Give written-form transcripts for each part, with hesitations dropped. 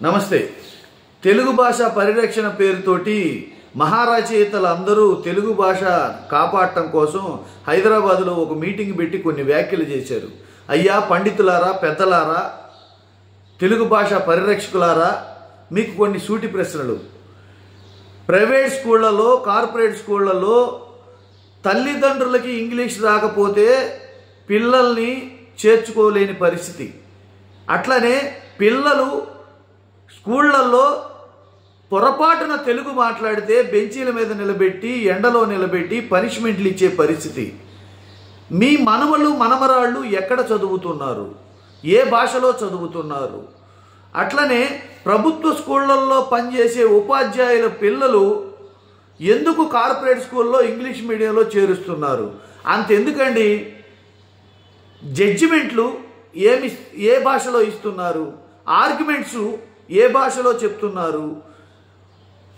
నమస్తే. తెలుగు భాష పరిరక్షణ పేరుతోటి మహారచయితలు అందరూ తెలుగు భాష కాపాడటం కోసం హైదరాబాద్లో ఒక మీటింగ్ పెట్టి కొన్ని వ్యాఖ్యలు చేశారు. అయ్యా పండితులారా, పెద్దలారా, తెలుగు భాష పరిరక్షకులారా, మీకు కొన్ని సూటి ప్రశ్నలు. ప్రైవేట్ స్కూళ్లలో, కార్పొరేట్ స్కూళ్లలో తల్లిదండ్రులకి ఇంగ్లీష్ రాకపోతే పిల్లల్ని చేర్చుకోలేని పరిస్థితి. అట్లనే పిల్లలు స్కూళ్లలో పొరపాటున తెలుగు మాట్లాడితే బెంచీల మీద నిలబెట్టి, ఎండలో నిలబెట్టి పనిష్మెంట్లు ఇచ్చే పరిస్థితి. మీ మనవలు మనమరాళ్ళు ఎక్కడ చదువుతున్నారు? ఏ భాషలో చదువుతున్నారు? అట్లనే ప్రభుత్వ స్కూళ్లలో పనిచేసే ఉపాధ్యాయుల పిల్లలు ఎందుకు కార్పొరేట్ స్కూల్లో ఇంగ్లీష్ మీడియంలో చేరుస్తున్నారు? అంతెందుకండి, జడ్జిమెంట్లు ఏ భాషలో ఇస్తున్నారు? ఆర్గ్యుమెంట్స్ ఏ భాషలో చెప్తున్నారు?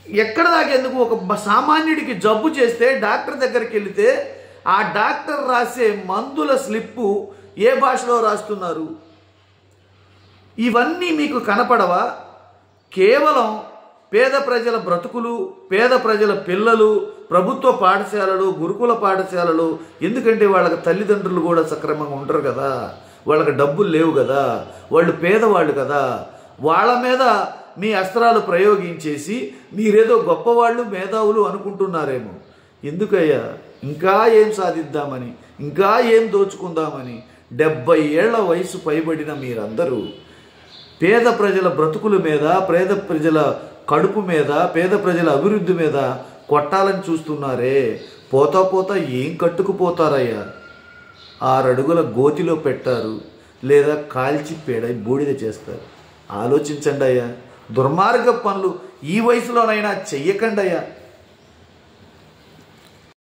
ఎక్కడ దాకేందుకు? ఒక సామాన్యుడికి జబ్బు చేస్తే డాక్టర్ దగ్గరికి వెళితే ఆ డాక్టర్ రాసే మందుల స్లిప్పు ఏ భాషలో రాస్తున్నారు? ఇవన్నీ మీకు కనపడవా? కేవలం పేద ప్రజల బ్రతుకులు, పేద ప్రజల పిల్లలు ప్రభుత్వ పాఠశాలలు, గురుకుల పాఠశాలలు, ఎందుకంటే వాళ్ళకి తల్లిదండ్రులు కూడా సక్రమంగా ఉండరు కదా, వాళ్ళకి డబ్బులు లేవు కదా, వాళ్ళు పేదవాళ్ళు కదా, వాళ్ళ మీద మీ అస్త్రాలు ప్రయోగించేసి మీరేదో గొప్పవాళ్ళు, మేధావులు అనుకుంటున్నారేమో. ఎందుకయ్యా? ఇంకా ఏం సాధిద్దామని, ఇంకా ఏం దోచుకుందామని 70 ఏళ్ల వయసు పైబడిన మీరందరూ పేద ప్రజల బ్రతుకుల మీద, పేద ప్రజల కడుపు మీద, పేద ప్రజల అభివృద్ధి మీద కొట్టాలని చూస్తున్నారే. పోతా పోతా ఏం కట్టుకుపోతారయ్యా? 6 అడుగుల గోతిలో పెట్టారు, లేదా కాల్చి బూడిద చేస్తారు. ఆలోచించండి అయ్యా. దుర్మార్గ పనులు ఈ వయసులోనైనా చెయ్యకండి అయ్యా.